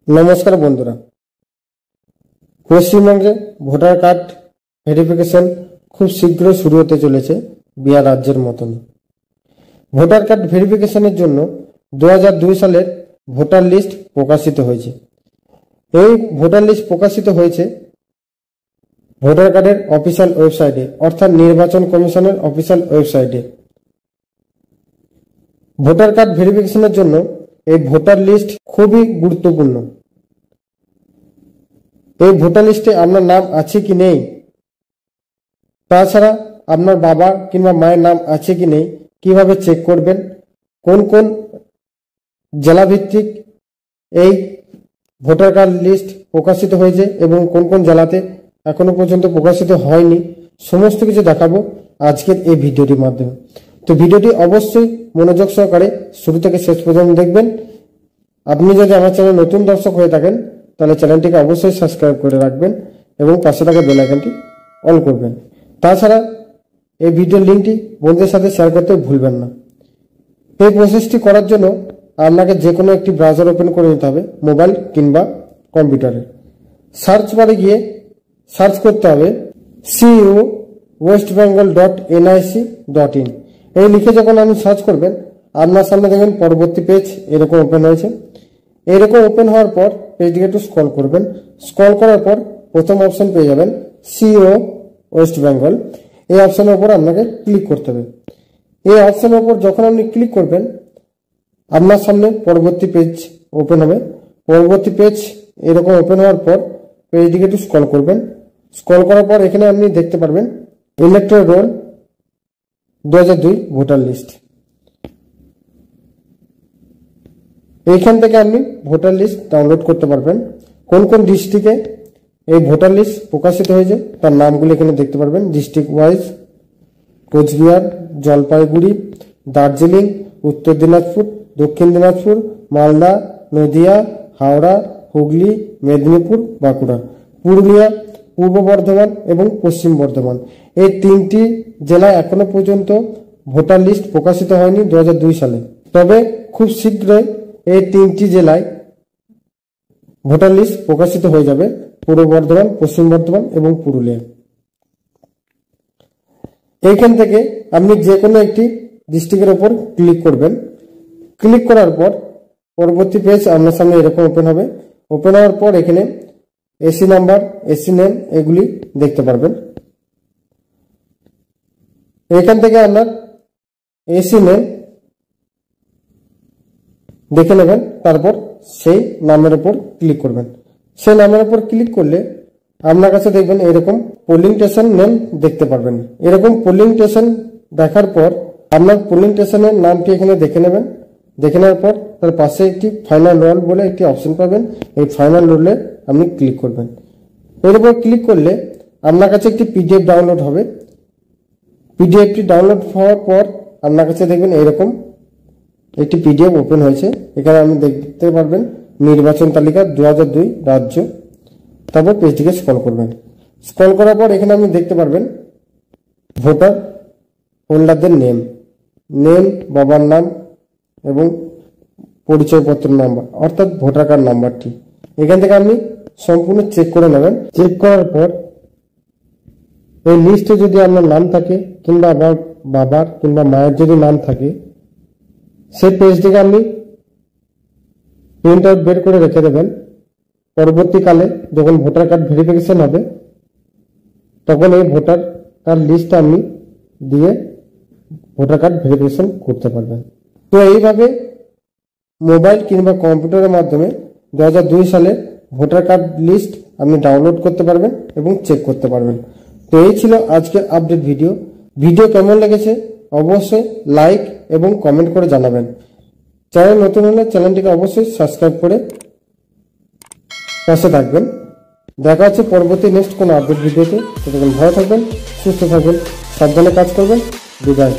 नमस्कार बंधुरा पश्चिमबंगे voter card verification खूब शीघ्र शुरू होते चलेছে बिहार राज्येर मतन। भोटार कार्ड भेरिफिकेशनेर जन्य 2002 सालेर भोटार लिस्ट प्रकाशित হয়েছে। এই ভোটার লিস্ট প্রকাশিত হয়েছে ভোটার কার্ডের অফিশিয়াল ওয়েবসাইটে অর্থাৎ নির্বাচন কমিশনের অফিশিয়াল ওয়েবসাইটে। ভোটার কার্ড ভেরিফিকেশনের জন্য এই ভোটার লিস্ট খুবই গুরুত্বপূর্ণ। এই ভোটার লিস্টে আপনার নাম আছে কি নেই, তাছাড়া আপনার বাবা কিংবা মায়ের নাম আছে কি নেই কিভাবে চেক করবেন, কোন কোন জেলা ভিত্তিক এই ভোটার কার্ড লিস্ট প্রকাশিত হয়েছে এবং কোন কোন জেলাতে এখনো পর্যন্ত প্রকাশিত হয়নি, সমস্ত কিছু দেখাবো আজকের এই ভিডিওটির মাধ্যমে। তো ভিডিওটি অবশ্যই মনোযোগ সহকারে শুরু থেকে শেষ পর্যন্ত দেখবেন। আপনি যদি আমার চ্যানেল নতুন দর্শক হয়ে থাকেন তাহলে চ্যানেলটিকে অবশ্যই সাবস্ক্রাইব করে রাখবেন এবং পাশে থাকা বেল আইকনটি অন করবেন। তাছাড়া এই ভিডিওর লিঙ্কটি বন্ধুদের সাথে শেয়ার করতে ভুলবেন না। এই প্রসেসটি করার জন্য আপনাকে যে কোনো একটি ব্রাউজার ওপেন করে নিতে হবে, মোবাইল কিংবা কম্পিউটারে। সার্চ বারে গিয়ে সার্চ করতে হবে cu.westbengal.nic.in। এই লিখে যখন আপনি সার্চ করবেন আপনার সামনে দেখবেন পরবর্তী পেজ এরকম ওপেন হয়েছে। এরকম ওপেন হওয়ার পর পেজটিকে একটু স্ক্রল করবেন। স্ক্রল করার পর প্রথম অপশন পেয়ে যাবেন সিও ওয়েস্ট বেঙ্গল। এই অপশনের উপর আপনাকে ক্লিক করতে হবে। এই অপশনের উপর যখন আপনি ক্লিক করবেন আপনার সামনে পরবর্তী পেজ ওপেন হবে। পরবর্তী পেজ এরকম ওপেন হওয়ার পর পেজটিকে একটু স্ক্রল করবেন। স্ক্রল করার পর এখানে আপনি দেখতে পারবেন ইলেক্টরাল রোল 2002 ভোটার লিস্ট। এইখান থেকে আপনি ভোটার লিস্ট ডাউনলোড করতে পারবেন। কোন কোন ডিস্ট্রিক্টে এই ভোটার লিস্ট প্রকাশিত হয়েছে তার নামগুলো এখানে দেখতে পারবেন। ডিস্ট্রিক্ট ওয়াইজ কোচবিহার, জলপাইগুড়ি, দার্জিলিং, উত্তর দিনাজপুর, দক্ষিণ দিনাজপুর, মালদা, নদিয়া, হাওড়া, হুগলি, মেদিনীপুর, বাঁকুড়া, পুরুলিয়া, পূর্ব বর্ধমান এবং পশ্চিম বর্ধমান। এই তিনটি জেলায় এখনো পর্যন্ত ভোটার লিস্ট প্রকাশিত হয়নি 2002 সালে। তবে খুব শীঘ্রই এই তিনটি জেলায় ভোটার লিস্ট প্রকাশিত হয়ে যাবে, পূর্ব বর্ধমান, পশ্চিম বর্ধমান এবং পুরুলিয়া। এইখান থেকে আপনি যে কোনো একটি ডিস্ট্রিক্টের উপর ক্লিক করবেন। ক্লিক করার পর পরবর্তী পেজ আপনার সামনে এরকম ওপেন হবে। ওপেন হওয়ার পর এখানে এসি নাম্বার, এসি নেম এগুলি দেখতে পারবেন। এখান থেকে আপনার এসি নেম দেখে নেবেন, তারপর সেই নামের উপর ক্লিক করবেন। সেই নামের উপর ক্লিক করলে আপনার কাছে দেখবেন এরকম পোলিং স্টেশন নেম দেখতে পারবেন। এরকম পোলিং স্টেশন দেখার পর আপনার পোলিং স্টেশনের নামটি এখানে দেখে নেবেন। দেখে নেওয়ার পর তার পাশে একটি ফাইনাল রোল বলে একটি অপশন পাবেন। এই ফাইনাল রোলে আপনি ক্লিক করবেন। এর উপর ক্লিক করলে আপনার কাছে একটি পিডিএফ ডাউনলোড হবে। পিডিএফটি ডাউনলোড হওয়ার পর আপনার কাছে দেখবেন এরকম একটি পিডিএফ ওপেন হয়েছে। এখানে আপনি দেখতে পারবেন নির্বাচন তালিকা 2002 রাজ্য। তারপর পেজটিকে স্ক্রল করবেন। স্ক্রল করার পর এখানে আপনি দেখতে পারবেন ভোটার হোল্ডারদের নেম, বাবার নাম এবং পরিচয়পত্র নাম্বার অর্থাৎ ভোটার কার্ড নাম্বারটি। এখান থেকে আপনি সম্পূর্ণ চেক করে নেবেন। চেক করার পর এই লিস্টে যদি আপনার নাম থাকে কিংবা আমার বাবার কিংবা মায়ের যদি নাম থাকে সেই পেজটিকে আপনি প্রিন্ট আউট বের করে রেখে দেবেন। পরবর্তীকালে যখন ভোটার কার্ড ভেরিফিকেশন হবে তখন এই ভোটার কার্ড লিস্ট আপনি দিয়ে ভোটার কার্ড ভেরিফিকেশন করতে পারবেন। তো এইভাবে মোবাইল কিংবা কম্পিউটারের মাধ্যমে 2002 সালে ভোটার কার্ড লিস্ট আপনি ডাউনলোড করতে পারবেন এবং চেক করতে পারবেন। তো এই ছিল আজকের আপডেট ভিডিও। ভিডিও কেমন লেগেছে অবশ্যই লাইক এবং কমেন্ট করে জানাবেন। চ্যানেল নতুন হলে চ্যানেলটিকে অবশ্যই সাবস্ক্রাইব করে পাশে থাকবেন। দেখা হচ্ছে পরবর্তী নেক্সট কোনো আপডেট ভিডিওতে। ততক্ষণ ভালো থাকবেন, সুস্থ থাকবেন, সাবধানে কাজ করবেন। বিদায়।